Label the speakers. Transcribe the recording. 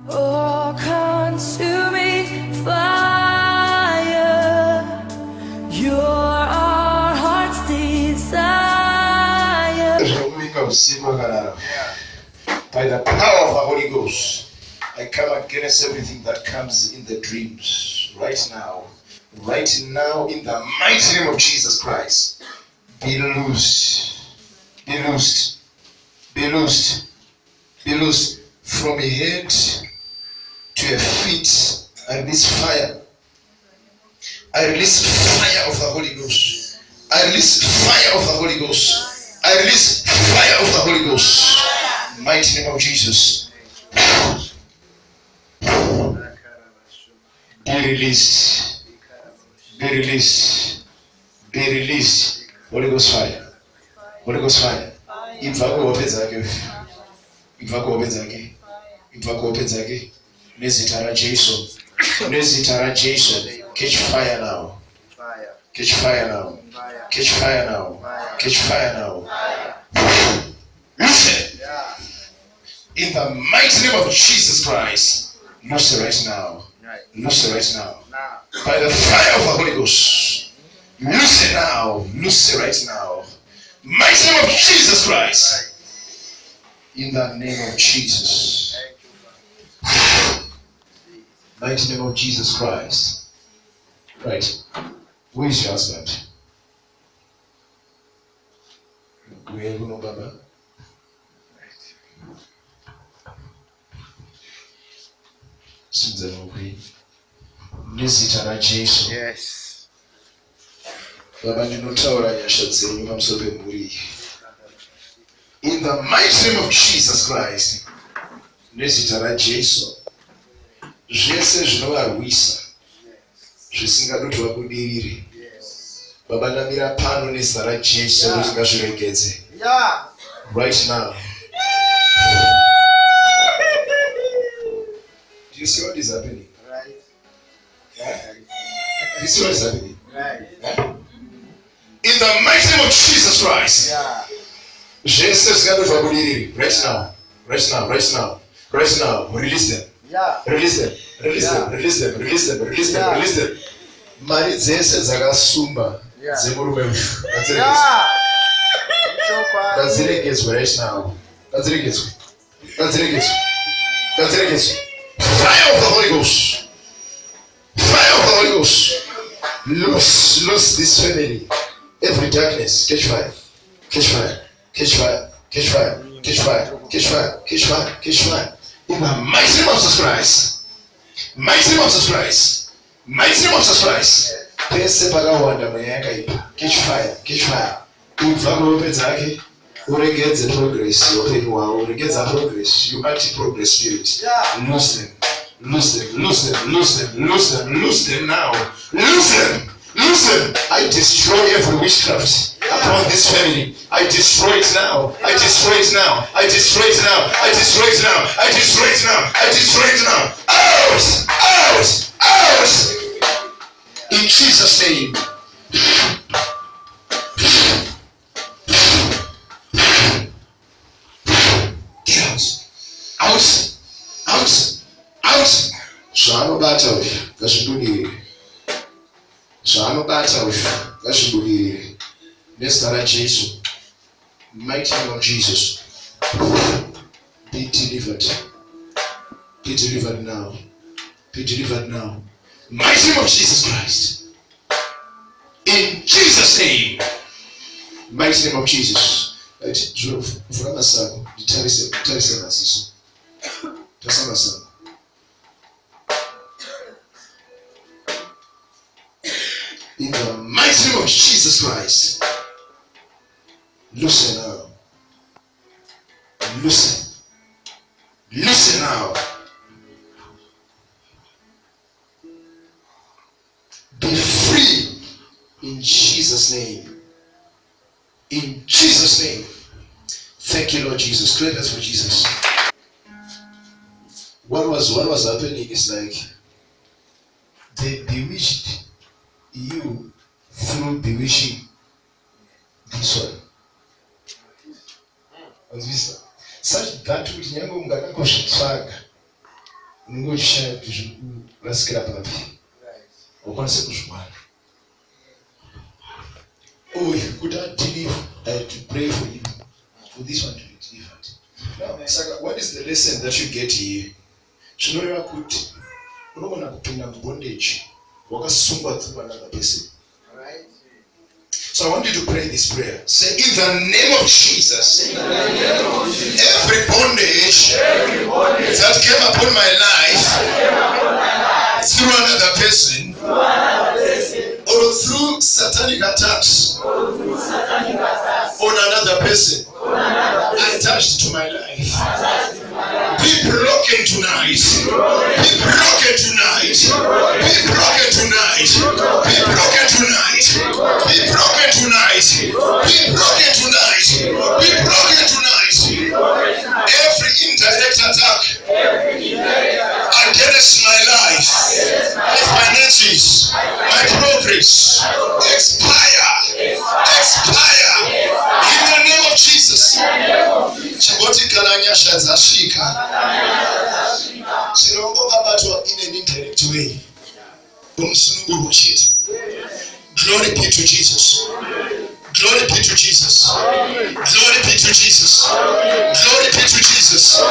Speaker 1: Oh, consuming fire, you're our heart's desire.
Speaker 2: By the power of the Holy Ghost, I come against everything that comes in the dreams right now. Right now, in the mighty name of Jesus Christ, be loosed, be loosed, be loosed, be loosed from your head to your feet. I release fire. I release fire of the Holy Ghost. I release fire of the Holy Ghost. I release fire of the Holy Ghost. Mighty name of Jesus. Be released. Be released. Be released. Holy Ghost fire. Holy Ghost fire. Imvako openzake. Imvako openzake. Imvako openzake. Nezita ra Jesu. Nezita ra Jesu. Catch fire now. Catch fire now. Catch fire now. Catch fire now. Listen. In the mighty name of Jesus Christ, loose it right now. Loose it right now. By the fire of the Holy Ghost, loose it now. Loose it right now. Mighty name of Jesus Christ. In the name of Jesus. Mighty name of Jesus Christ. Right. Who is your husband? Baba. Nezita ra Jesu.
Speaker 3: Yes.
Speaker 2: Baba ndinotaura nyasha dzenyu pamusoro pemhuri. In the mighty name of Jesus Christ. Nezita ra Jesu. Zvese zvinovarwisa. Zvisingadoti vabudirire. Baba ndamira pano nezita ra Jesu kuti ngazviregedze. Right now. Do you see what is happening?
Speaker 3: Right.
Speaker 2: Yeah? Do you see what is happening?
Speaker 3: Right.
Speaker 2: Yeah? In the mighty name of Jesus Christ. Right now. Right now. Right now. Right now. Release them.
Speaker 3: Yeah.
Speaker 2: Release them. Release them. Release them. Release them. Release them. Release them. Mari dzese dzakasumba dzemurume uyu. Ngadziregedzwe right now. Ngadziregedzwe. Ngadziregedzwe. Ngadziregedzwe. Fire of the Holy Ghost. Fire of the Holy Ghost. Loose this family. Every darkness. Catch fire. Catch fire. Catch fire. Catch fire. Catch fire. Catch fire. Catch fire. Catch fire. In the mighty name of Jesus Christ. Mighty name of Jesus Christ. Mighty name of Jesus Christ. Pese pakawanda mweya yakaipa. Catch fire. Catch fire. Ubva kurope dzake. Uregedze progress. Upenyu hwavo. Uregedza progress. You anti-progress spirit. Lose them. Lose them. Lose them. Lose them. Lose them. Lose them now. Lose them. Lose them. I destroy every witchcraft upon this family. I destroy it now. I destroy it now. I destroy it now. I destroy it now. I destroy it now. I destroy it now. Out! Out! Out! In Jesus' name. Get out. Out! Out! Out! Zvaanobata uyu ngazvibudire. Zvaanobata uyu ngazvibudire. Nezita ra Jesu. Mighty name of Jesus. Be delivered. Be delivered now. Be delivered now. Mighty name of Jesus Christ. In Jesus' name. Mighty name of Jesus. Right. Vula masango. Tarise maziso. Tasa masango. In the mighty name of Jesus Christ. Listen now. Listen. Listen now. Be free in Jesus' name. In Jesus' name. Thank you, Lord Jesus. Clap us for Jesus. What was happening is like they bewitched you through bewitching this one. Such that which nyango mungana koshitsvaga ngochishaya kuti rasikira papi wakwanise kuzvimwana kuti adeliver, I have to pray for him for this one to be delivered. Now saka, what is the lesson that you get here? Zvinoreva kuti unogona kupinda mubondage wakasungwa through another person. So I want you to pray this prayer. Say, in the name of Jesus, every bondage that came upon my life through another person or through satanic attacks on another person attached to my life, be broken tonight. Be broken tonight. Be broken tonight. Be broken tonight. Be broken tonight. Be broken tonight. Be broken tonight. Every indirect attack against my life, my finances, my progress, expire. Expire in the name of Jesus. Chingoti kana nyasha dzasvika. Chirongakabatwa in an indirect way. Glory be to Jesus. Glory be to Jesus. Glory be to Jesus. Glory be to Jesus.